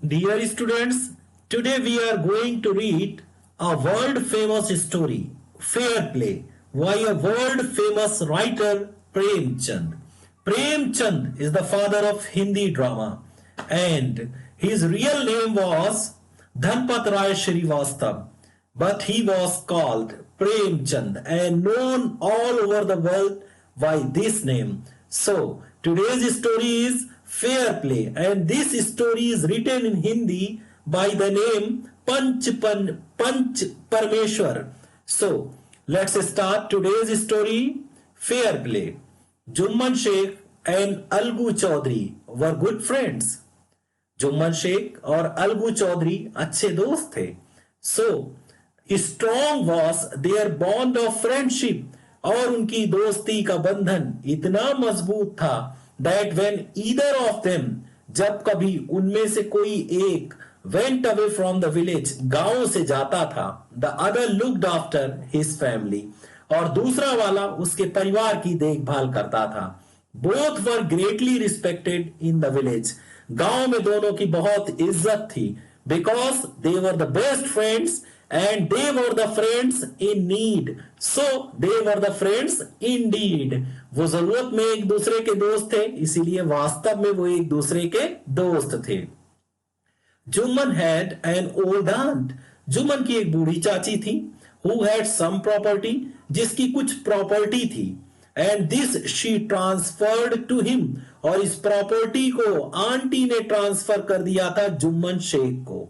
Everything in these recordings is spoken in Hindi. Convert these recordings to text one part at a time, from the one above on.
Dear students, today we are going to read a world famous story, Fair Play, by a world famous writer Prem Chand. Prem Chand is the father of Hindi drama and his real name was Dhanpat Rai Srivastav, but he was called Prem Chand and known all over the world by this name. So today's story is Fair Play, and this story is written in Hindi by the name Panch Parmeshwar. So let's start today's story. Fair Play. Jumman Sheikh and Algu Chaudhary were good friends. Jumman Sheikh और अलगू चौधरी अच्छे दोस्त थे. So strong was their bond of friendship, और उनकी दोस्ती का बंधन इतना मजबूत था that when either of them, जब कभी उनमें से कोई एक went away from the village, गांव से जाता था, the other looked after his family, और दूसरा वाला उसके परिवार की देखभाल करता था. Both were greatly respected in the village. गांव में दोनों की बहुत इज्जत थी, because they were the best friends and they were the friends in need. So they were the friends in deed. वो जरूरत में एक दूसरे के दोस्त थे, इसीलिए वास्तव में वो एक दूसरे के दोस्त थे. Jumman had an old aunt. Jumman की एक बूढ़ी चाची थी, हु हैड सम प्रॉपर्टी, जिसकी कुछ प्रॉपर्टी थी, and this she transferred to him, और इस प्रॉपर्टी को आंटी ने ट्रांसफर कर दिया था जुम्मन शेख को.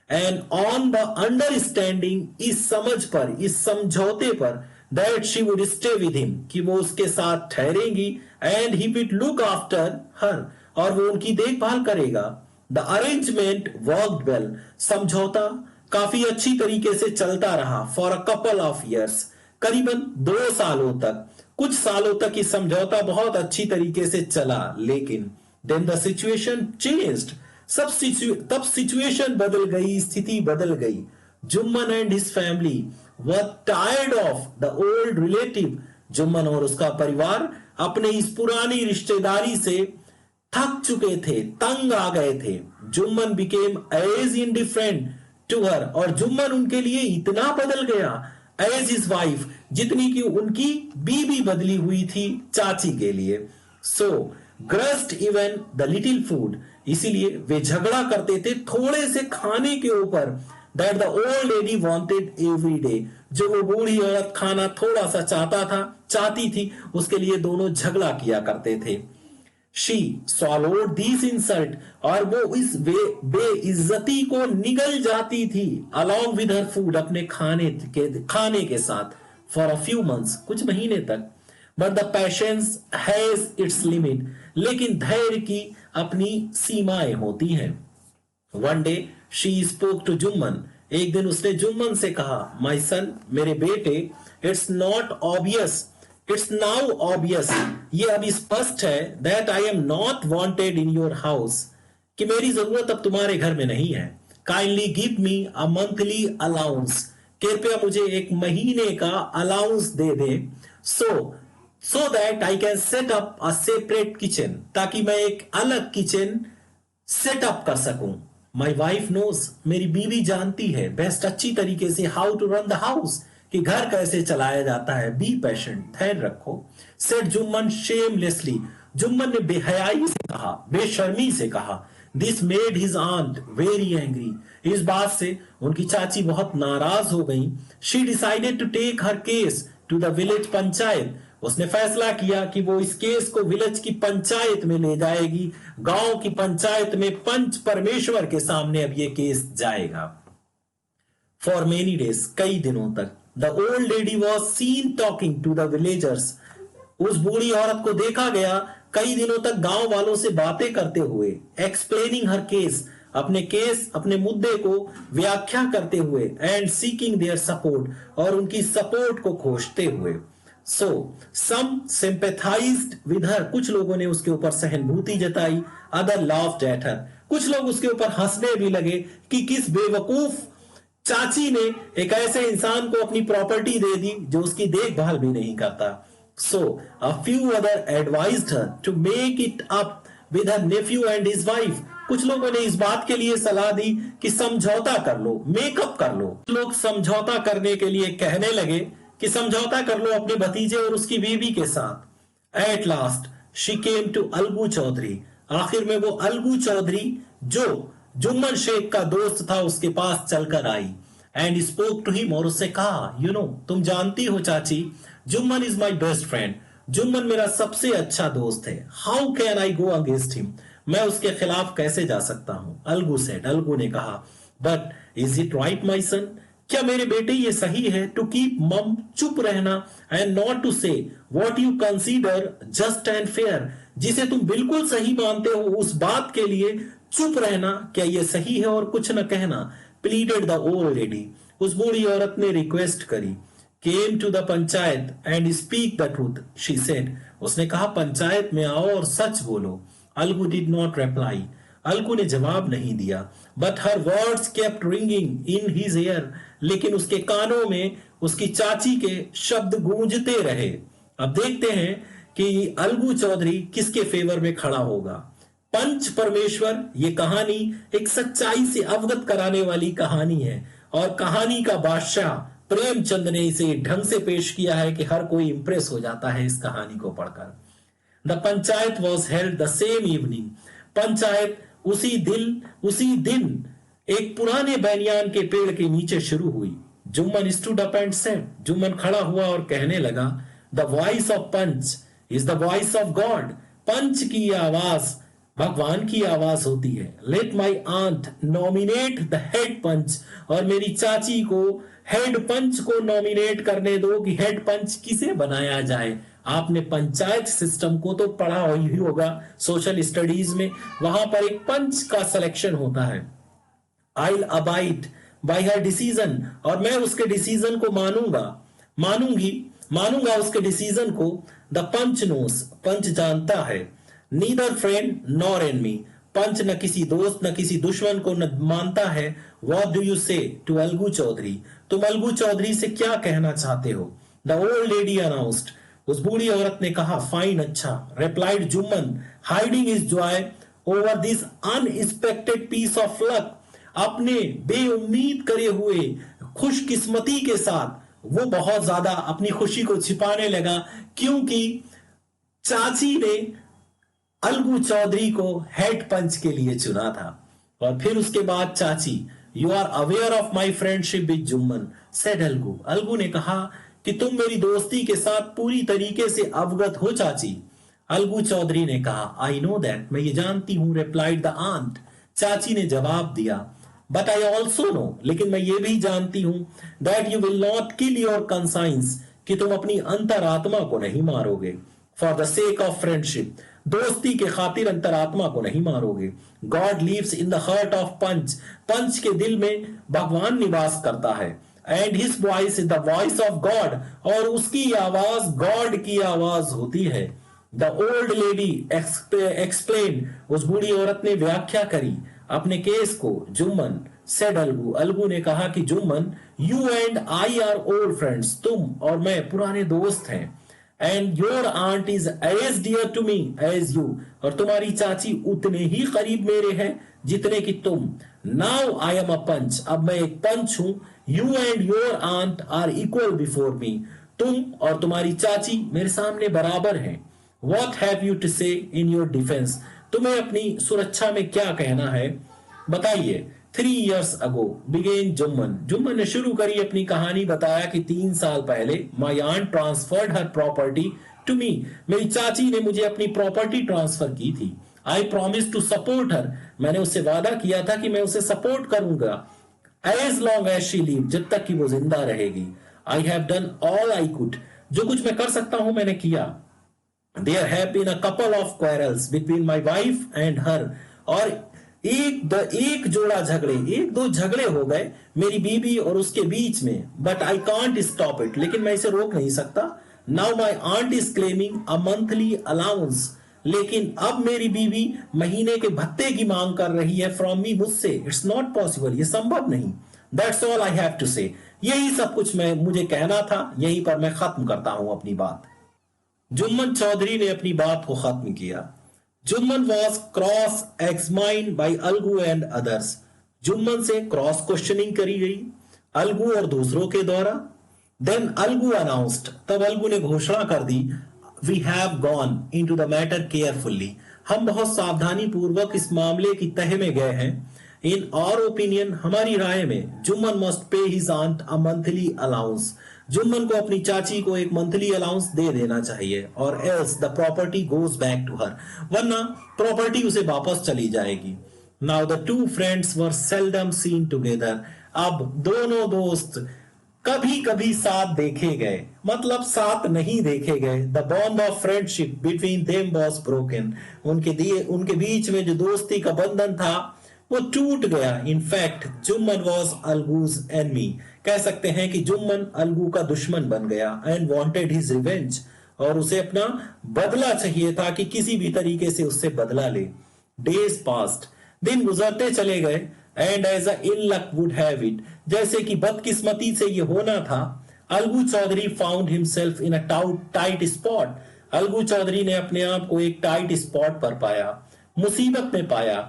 एंड ऑन द अंडरस्टैंडिंग, इस समझ पर, इस समझौते पर, that she would stay with him, कि वो उसके साथ ठहरेंगी, and he would look after her, और वो उनकी देखभाल करेगा. The arrangement worked well. समझौता काफी अच्छी तरीके से चलता रहा for a couple of years, करीबन 2 सालों तक. कुछ सालों तक ये समझौता बहुत अच्छी तरीके से चला, लेकिन देन द सिचुएशन चेंज्ड. तब सिचुएशन बदल गई, स्थिति बदल गई. Jumman and his family were tired of the old relative. Jumman और उसका परिवार अपने इस पुरानी रिश्तेदारी से थक चुके थे, तंग आ गए थे. Jumman became as indifferent to her, और जुम्मन उनके लिए इतना बदल गया एज हिज वाइफ, जितनी कि उनकी बीबी बदली हुई थी चाची के लिए. सो ग्रस्ट इवन द लिटिल फूड. इसीलिए वे झगड़ा करते थे थोड़े से खाने के ऊपर, that the old lady wanted every day. जो वो बूढ़ी औरत खाना थोड़ा सा चाहती थी, उसके लिए दोनों झगड़ा किया करते थे. शी swallowed these insult, और वो इस बेइज्जती को निगल जाती थी, along with her food, अपने खाने के साथ, for a few months, कुछ महीने तक. But the patience has its limit, लेकिन धैर्य की अपनी सीमाएं होती हैं. One day she spoke to Jumman. एक दिन उसने जुम्मन से कहा, my son, मेरे बेटे, it's not obvious, it's now obvious, ये अभी स्पष्ट है, that I am not wanted in your house, कि मेरी जरूरत अब तुम्हारे घर में नहीं है. Kindly give me a monthly allowance, कृपया मुझे एक महीने का allowance they they. so that I can set up a separate kitchen, ताकि मैं एक अलग किचन सेटअप कर सकूं. My wife knows, मेरी बीवी जानती है बेस्ट, अच्छी तरीके से, how to run the house, कि घर कैसे चलाया जाता है. बी पेशेंट, धैर्य रखो. Said Jumman shamelessly. जुम्मन ने बेहयाई से कहा, बेशर्मी से कहा. This made his aunt very angry. इस बात से उनकी चाची बहुत नाराज हो गई. She decided to take her case to the village panchayat. उसने फैसला किया कि वो इस केस को विलेज की पंचायत में ले जाएगी. गांव की पंचायत में पंच परमेश्वर के सामने अब ये केस जाएगा. फॉर मेनी डेज, कई दिनों तक, the old lady was seen talking to the villagers. उस बूढ़ी औरत को देखा गया कई दिनों तक गांव वालों से बातें करते हुए, एक्सप्लेनिंग हर केस, अपने मुद्दे को व्याख्या करते हुए, एंड सीकिंग देयर सपोर्ट, और उनकी सपोर्ट को खोजते हुए. सो सम सिंपैथाइज्ड विद हर. कुछ लोगों ने उसके ऊपर सहानुभूति जताई. Other laughed at her. कुछ लोग उसके ऊपर हंसने भी लगे कि किस बेवकूफ चाची ने एक ऐसे इंसान को अपनी प्रॉपर्टी दे दी जो उसकी देखभाल भी नहीं करता. So a few other advised her to make it up with her nephew and his wife. कुछ लोगों ने इस बात के लिए सलाह दी कि समझौता कर लो, मेकअप कर लो। लोग समझौता करने के लिए कहने लगे कि समझौता कर लो अपने भतीजे और उसकी बीवी के साथ। At last she came to Alagu Chaudhary. आखिर में वो अलगू चौधरी जो जुम्मन शेख का दोस्त था उसके पास चलकर आई एंड स्पोक टू हिम, और उससे कहा, यू नो, तुम जानती हो चाची, Jumman is my best friend. Jumman मेरा सबसे अच्छा दोस्त है। How can I go against him? मैं उसके खिलाफ कैसे जा सकता हूं? अलगू सेड, अलगू ने कहा, बट इज इट राइट माई सन? क्या मेरे बेटे ये सही है टू कीप मम, चुप रहना, एंड नॉट टू से what you consider just and fair? जिसे तुम बिल्कुल सही मानते हो उस बात के लिए चुप रहना, क्या ये सही है और कुछ न कहना? Pleaded the old lady. उस बूढ़ी औरत ने रिक्वेस्ट करी। Come to the panchayat and speak the truth, she said. उसने कहा, पंचायत में आओ और सच बोलो। Alagu did not reply. Alagu ने जवाब नहीं दिया। But her words kept ringing in his ear. लेकिन उसके कानों में उसकी चाची के शब्द गूंजते रहे। अब देखते हैं कि अलगू चौधरी किसके फेवर में खड़ा होगा। पंच परमेश्वर, ये कहानी एक सच्चाई से अवगत कराने वाली कहानी है और कहानी का बादशाह प्रेमचंद ने इसे ढंग से पेश किया है कि हर कोई इंप्रेस हो जाता है इस कहानी को पढ़कर। The panchayat was held the same evening. Panchayat उसी दिन एक पुराने बैनियान के पेड़ के नीचे शुरू हुई। Jumman stood up and said. Jumman खड़ा हुआ और कहने लगा, the voice of panch is the voice of God. पंच की आवाज भगवान की आवाज होती है। Let my aunt nominate the head panch. और मेरी चाची को हेड पंच को नॉमिनेट करने दो कि हेड पंच किसे बनाया जाए। आपने पंचायत सिस्टम को तो पढ़ा ही होगा सोशल स्टडीज में। वहां पर एक पंच का सिलेक्शन होता है। I'll abide by her decision, और मैं उसके डिसीजन को मानूंगा उसके डिसीजन को। द पंच नोस, पंच जानता है। नीदर फ्रेंड नॉर एनमी, पंच न किसी दोस्त न किसी दुश्मन को न मानता है। What do you say to Alagu Chaudhary? तुम अलगू चौधरी से क्या कहना चाहते हो? The old lady announced. उस बूढ़ी औरत ने कहा, फाइन, अच्छा। Replied Jumman, hiding his joy over this unexpected piece of luck. अपने बेउम्मीद करे हुए खुशकिस्मती के साथ वो बहुत ज्यादा अपनी खुशी को छिपाने लगा, क्योंकि चाची ने अलगू चौधरी को हेड पंच के लिए चुना था। और फिर उसके बाद चाची, you are aware of my friendship with Jumman, said Alagu. Alagu ने कहा कि तुम मेरी दोस्ती के साथ पूरी तरीके से अवगत हो चाची। अलगू चौधरी ने कहा, आई नो दैट, मैं ये जानती हूं। रिप्लाइड द आंट, चाची ने जवाब दिया। बट आई ऑल्सो नो, लेकिन मैं ये भी जानती हूं, that you will not kill your conscience, कि तुम अपनी अंतरात्मा को नहीं मारोगे। For the sake of friendship, दोस्ती के खातिर अंतरात्मा को नहीं मारोगे। God lives in the heart of panch, पंच के दिल में भगवान निवास करता है। And his voice is the voice of God, और उसकी आवाज गॉड की आवाज होती है। द ओल्ड लेडी एक्सप्लेन, उस बूढ़ी औरत ने व्याख्या करी अपने केस को। जुम्मन सेड अलगू, अलगू ने कहा कि Jumman, you and I are old friends, तुम और मैं पुराने दोस्त हैं। And your aunt is as dear to me as you, और तुम्हारी चाची उतने ही करीब मेरे हैं जितने कि तुम। नाउ आई एम अ पंच, अब मैं एक पंच हूं। You and your aunt are equal before me, तुम और तुम्हारी चाची मेरे सामने बराबर हैं। What have you to say in your defense? तुम्हें अपनी सुरक्षा में क्या कहना है, बताइए। 3 years ago began Jumman, Jumman ने शुरू करी अपनी कहानी। बताया कि 3 साल पहले my aunt transferred her property to me, मेरी चाची ने मुझे अपनी प्रॉपर्टी ट्रांसफर की थी। I promised to support her, मैंने उससे वादा किया था कि मैं उसे सपोर्ट करूंगा। As long as she lived, जब तक कि वो जिंदा रहेगी। I have done all I could, जो कुछ मैं कर सकता हूं मैंने किया। There have been a couple of quarrels between my wife and her, और एक दो झगड़े हो गए मेरी बीवी और उसके बीच में। But I can't stop it, लेकिन मैं इसे रोक नहीं सकता। Now my aunt is claiming a monthly allowance, लेकिन अब मेरी बीवी महीने के भत्ते की मांग कर रही है from me, मुझसे। It's not possible, ये संभव नहीं। That's all I have to say, यही सब कुछ मुझे कहना था, यहीं पर मैं खत्म करता हूं अपनी बात। जुम्मन चौधरी ने अपनी बात को खत्म किया। Jumman was cross examined by Algu and others. Jumman से क्रॉस क्वेश्चनिंग करी गई अलगू और दूसरों के द्वारा। देन अलगू अनाउंस्ड, तब अलगू ने घोषणा कर दी, we have gone into the matter carefully, हम बहुत सावधानी पूर्वक इस मामले की तह में गए हैं। इन आवर ओपिनियन, हमारी राय में, Jumman must pay his aunt a monthly allowance, Jumman को अपनी चाची को एक मंथली अलाउंस दे देना चाहिए, और else the property goes back to her, वरना प्रॉपर्टी उसे वापस चली जाएगी। Now the two friends were seldom seen together, अब दोनों दोस्त कभी कभी साथ देखे गए, मतलब साथ नहीं देखे गए। The bond of friendship between them was broken, उनके बीच में जो दोस्ती का बंधन था वो टूट गया। इनफैक्ट जुम्मन वॉज अलगूज एनमी, कह सकते हैं कि जुम्मन अलगू का दुश्मन बन गया। एंड वॉन्टेड हिज रिवेंज, और उसे अपना बदला चाहिए था कि किसी भी तरीके से उससे बदला ले। डेज पास्ट, दिन गुजरते चले गए। And as a ill luck would have it, जैसे कि बदकिस्मती से ये होना था, Alagu Chaudhary found himself in a tight spot, Alagu Chaudhary ने अपने आप को एक टाइट स्पॉट पर पाया, मुसीबत में पाया।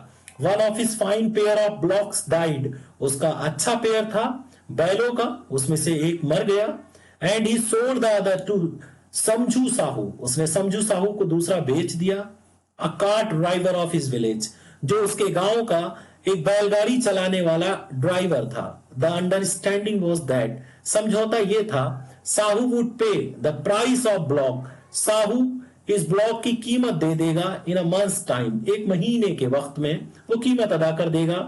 One of his fine pair of blocks died, उसका अच्छा पेयर था बैलों का, उसमें से एक मर गया। And he sold the other to Samjhu Sahu, उसने समझू साहू को दूसरा बेच दिया। A cart driver of his village, जो उसके गांव का एक बैलगाड़ी चलाने वाला ड्राइवर था। द अंडरस्टैंडिंग वॉज दैट, समझौता यह था, साहू वुड पे the price of block, Sahu इस ब्लॉक की कीमत दे देगा इन अ मंथ्स टाइम, एक महीने के वक्त में वो कीमत अदा कर देगा।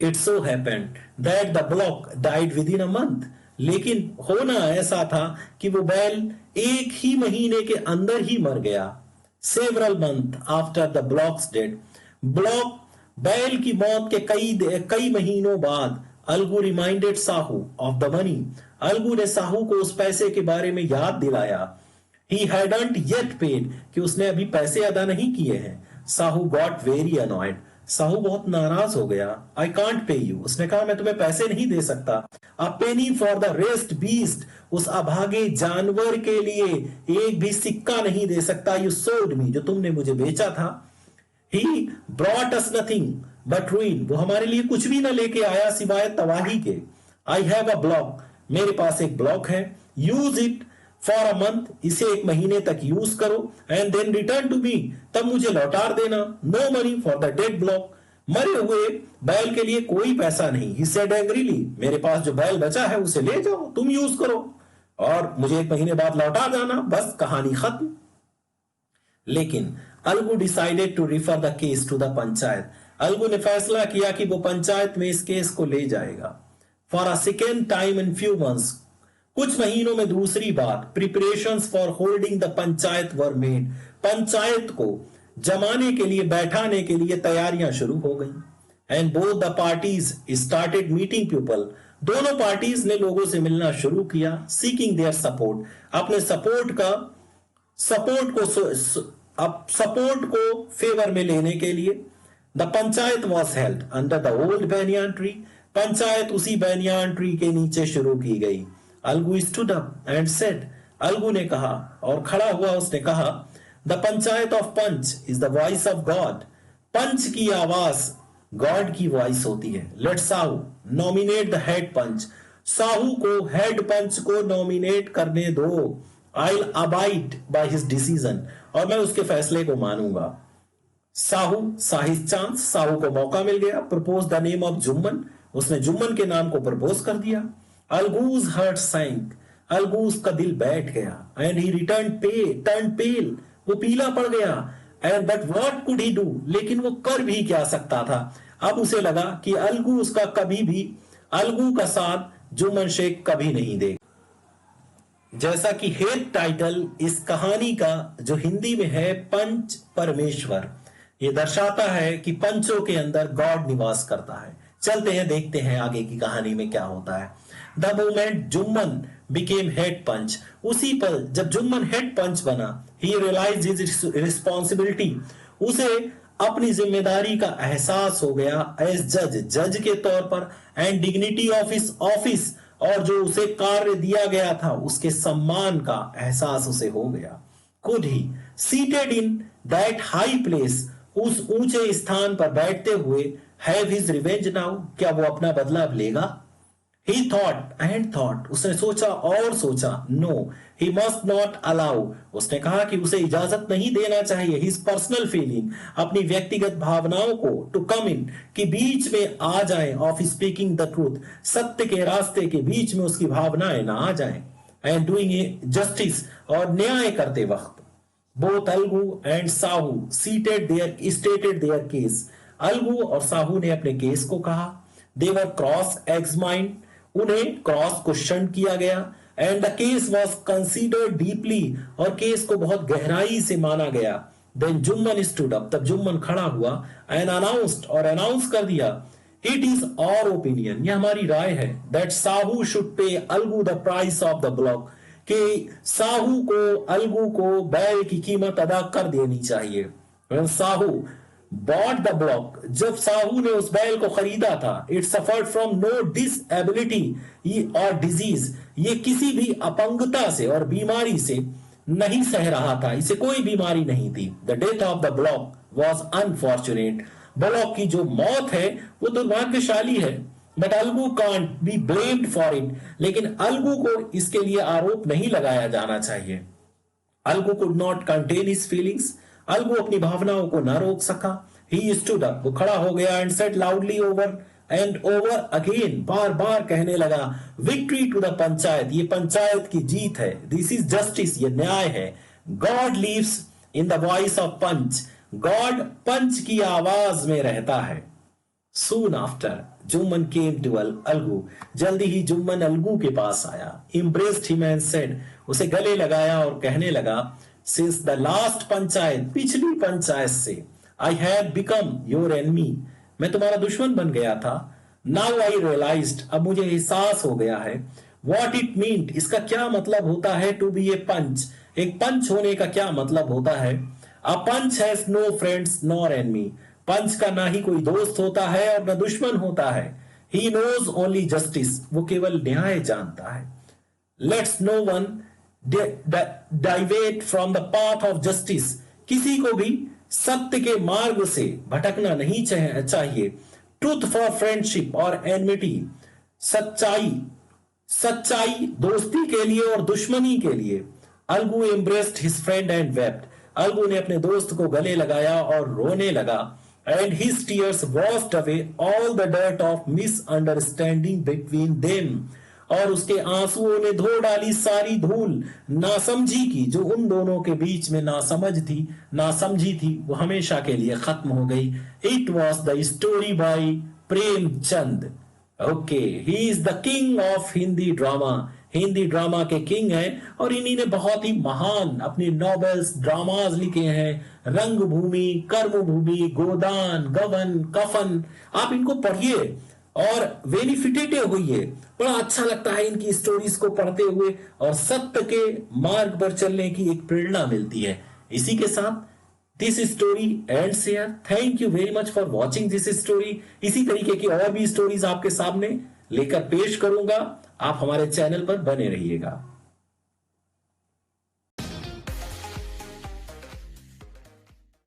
It so happened that the block died with in a month, लेकिन होना ऐसा था कि वो बैल एक ही महीने के अंदर ही मर गया। Several month after the blocks dead, block बैल की मौत के कई महीनों बाद, Algu reminded Sahu of the money, Algu ने साहू को उस पैसे के बारे में याद दिलाया। He hadn't yet paid, कि उसने अभी पैसे अदा नहीं किए हैं। Sahu got very annoyed, Sahu बहुत नाराज हो गया। I can't pay you, उसने कहा मैं तुम्हें पैसे नहीं दे सकता। A penny for the rest beast, उस अभागे जानवर के लिए एक भी सिक्का नहीं दे सकता। You sold me, जो तुमने मुझे बेचा था। He brought us nothing but ruin, वो हमारे लिए कुछ भी ना लेके आया सिवाय तबाही के। I have a block, मेरे पास एक ब्लॉक है। Use it for a month, इसे एक महीने तक यूज करो। And then return to me, तब मुझे लौटा देना। No money for the dead bullock, मरे हुए बैल के लिए कोई पैसा नहीं। ही सेड एंग्रीली, मेरे पास जो बैल बचा है उसे ले जाओ, तुम यूज करो और मुझे एक महीने बाद लौटा जाना, बस कहानी खत्म। लेकिन Alagu decided to refer the case to the panchayat, Alagu ने फैसला किया कि वो पंचायत में इस केस को ले जाएगा। For a second time in few months, कुछ महीनों में दूसरी बार, preparations for holding the panchayat were made, panchayat को जमाने के लिए, बैठाने के लिए तैयारियां शुरू हो गई। And both the parties started meeting people, दोनों पार्टीज ने लोगों से मिलना शुरू किया। सीकिंग देयर सपोर्ट, अपने सपोर्ट को फेवर में लेने के लिए। The panchayat was held under the old banyan tree, panchayat उसी बैनियान ट्री के नीचे शुरू की गई। Algu stood up and said, Algu ने कहा और खड़ा हुआ, उसने कहा, the panchayat of panch is the voice of God, पंच की आवाज गॉड की वॉइस होती है। Let Sahu nominate the head panch, Sahu को हेड पंच को नॉमिनेट करने दो। I will abide by his decision, और मैं उसके फैसले को मानूंगा। साहिज चांस, साहू को मौका मिल गया। Propose the name of Jumman, उसने जुम्मन के नाम को प्रपोज कर दिया। अलगूज हार्ट सैंक, अलगूज का दिल बैठ गया। एंड ही टर्न पेल, वो पीला पड़ गया। And but what could he do, लेकिन वो कर भी क्या सकता था। अब उसे लगा कि अलगू उसका कभी भी, अलगू का साथ जुम्मन शेख कभी नहीं देगा। जैसा कि हेड टाइटल इस कहानी का जो हिंदी में है, पंच परमेश्वर, ये दर्शाता है कि पंचों के अंदर गॉड निवास करता है। चलते हैं, देखते हैं आगे की कहानी में क्या होता है। The moment Jumman became head panch, उसी पल जब जुम्मन हेड पंच बना, ही रियलाइज हिज रिस्पॉन्सिबिलिटी, उसे अपनी जिम्मेदारी का एहसास हो गया। एज जज के तौर पर, and dignity of his office, और जो उसे कार्य दिया गया था उसके सम्मान का एहसास उसे हो गया। Could he seated in that high place, उस ऊंचे स्थान पर बैठते हुए, हैव हिज रिवेंज नाउ, क्या वो अपना बदला अब लेगा? He thought and thought, उसने सोचा और सोचा. No, he must not allow, उसने कहा कि उसे इजाजत नहीं देना चाहिए. His personal feeling, अपनी व्यक्तिगत भावनाओं को to come in, कि बीच में आ जाएं, of speaking the truth, सत्य के रास्ते के बीच में उसकी भावनाएं ना आ जाएं. And doing justice, और न्याय करते वक्त. Both Algu and Sahu stated their case. Algu और साहू ने अपने केस को कहा. They were cross-examined, उन्हें क्रॉस क्वेश्चन किया गया. And the case was considered deeply, और केस को बहुत गहराई से माना गया. देन जुम्मन स्टूड अप, तब जुम्मन खड़ा हुआ. एंड अनाउंस्ड, और अनाउंस कर दिया. इट इज आवर ओपिनियन, यह हमारी राय है. That Sahu should pay Algu the price of the block, कि साहू को अलगू को बैल की कीमत अदा कर देनी चाहिए. साहू बॉट द ब्लॉक, जब साहू ने उस बैल को खरीदा था, it suffered from no disability और डिजीज, ये किसी भी अपंगता से और बीमारी से नहीं सह रहा था, इसे कोई बीमारी नहीं थी. The death of the block was unfortunate, block की जो मौत है वो दुर्भाग्यशाली है. But Algu can't be blamed for it, लेकिन अलगू को इसके लिए आरोप नहीं लगाया जाना चाहिए. Algu could not contain his feelings, Algu अपनी भावनाओं को ना रोक सका. ही स्टूड अप, वो खड़ा हो गया. And said loudly over and over again, बार बार कहने लगा, विक्ट्री टू द पंचायत, ये पंचायत की जीत है. दिस इज जस्टिस, ये न्याय है. God lives in the voice of panch, God पंच की आवाज में रहता है. Soon after, Jumman came to Algu, जल्दी ही जुम्मन अलगू के पास आया. Embraced him and said, उसे गले लगाया और कहने लगा, since the last पंचायत, पिछली पंचायत से, I have become your enemy, मैं तुम्हारा दुश्मन बन गया था. Now I realized, अब मुझे एहसास हो गया है. What it meant, इसका क्या मतलब होता है. To be a punch, एक पंच होने का क्या मतलब होता है. A punch has no friends nor enemy, पंच का ना ही कोई दोस्त होता है और ना दुश्मन होता है. He knows only justice, वो केवल न्याय जानता है. Let's no one divert from the path of justice, किसी को भी सत्य के मार्ग से भटकना नहीं चाहिए. Truth for friendship और enmity, सच्चाई दोस्ती के लिए और दुश्मनी के लिए. Algu embraced his friend and wept, Algu ने अपने दोस्त को गले लगाया और रोने लगा. And his tears washed away all the dirt of misunderstanding between them, और उसके आंसुओं ने धो डाली सारी धूल नासमझी की, जो उन दोनों के बीच में नासमझी थी, वो हमेशा के लिए खत्म हो गई. It was the story by Premchand. Okay, he is the king of Hindi drama, Hindi drama के किंग हैं, और इन्हीं ने बहुत ही महान अपनी नॉवेल्स, ड्रामाज लिखे हैं. रंगभूमि, कर्मभूमि, गोदान, गबन, कफन, आप इनको पढ़िए और बेनिफिटेड होइए. बड़ा अच्छा लगता है इनकी स्टोरीज को पढ़ते हुए, और सत्य के मार्ग पर चलने की एक प्रेरणा मिलती है. इसी के साथ this story ends here. Thank you very much for watching this story. इसी तरीके की और भी स्टोरीज आपके सामने लेकर पेश करूंगा. आप हमारे चैनल पर बने रहिएगा.